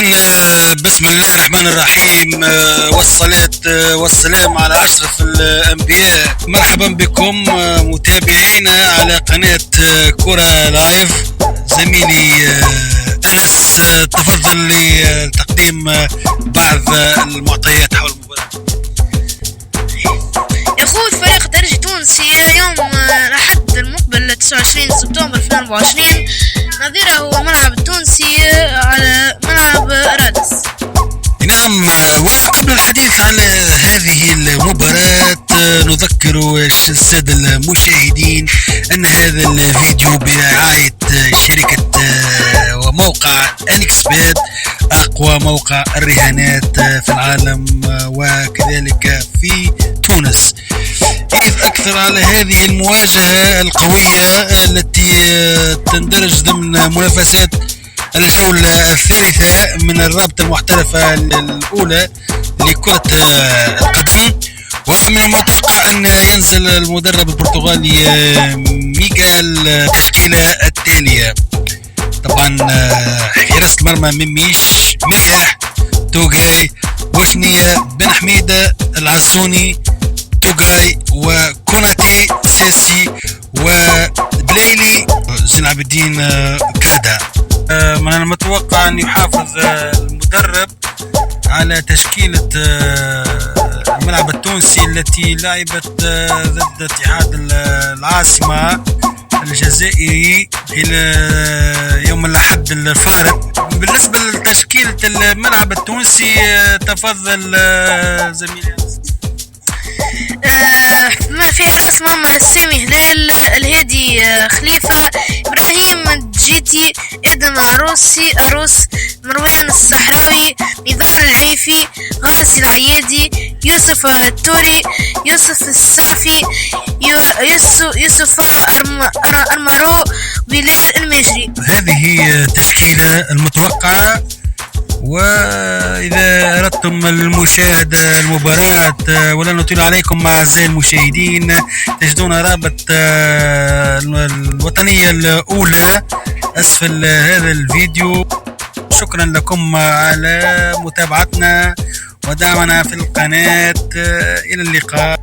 بسم الله الرحمن الرحيم، والصلاة والسلام على أشرف الأنبياء. مرحبا بكم متابعينا على قناة كرة لايف. زميلي أنس تفضل لتقديم بعض المعطيات حول المباراة. يخوض فريق الترجي التونسي يوم الأحد المقبل 29 سبتمبر 2024 نظيره الملعب التونسي على ملعب رادس. نعم، وقبل الحديث على هذه المباراة نذكر السادة المشاهدين أن هذا الفيديو برعاية شركة وموقع أنكسبات، أقوى موقع الرهانات في العالم وكذلك في تونس. إذ أكثر على هذه المواجهة القوية التي تندرج ضمن منافسات الجولة الثالثة من الرابطة المحترفة الأولى لكرة القدم. ومن المتوقع أن ينزل المدرب البرتغالي ميغال التشكيلة التالية. طبعا حراسة المرمى ميميش، مرياح، توغاي، بوشنية، بن حميدة، العزوني، توغاي، وكوناتي، سيسي، ودليلي، زين العابدين، كادا. من المتوقع أن يحافظ المدرب على تشكيلة الملعب التونسي التي لعبت ضد اتحاد العاصمة الجزائري إلى يوم الأحد الفارط. بالنسبة لتشكيلة الملعب التونسي تفضل زميلي. ما في حراس مرمى سامي هلال، الهادي خليفة، إبراهيم جيتي، آدم عروس، مروان الصحراوي، نضال العيفي، غازي العيادي، يوسف التوري، يوسف الصافي، يوسف أرمرو، بلال المجري. هذه تشكيلة المتوقعة. وإذا أردتم المشاهدة المباراة ولا نطيل عليكم أعزائي المشاهدين، تجدون رابط الوطنية الأولى أسفل هذا الفيديو. شكرا لكم على متابعتنا ودعمنا في القناة. إلى اللقاء.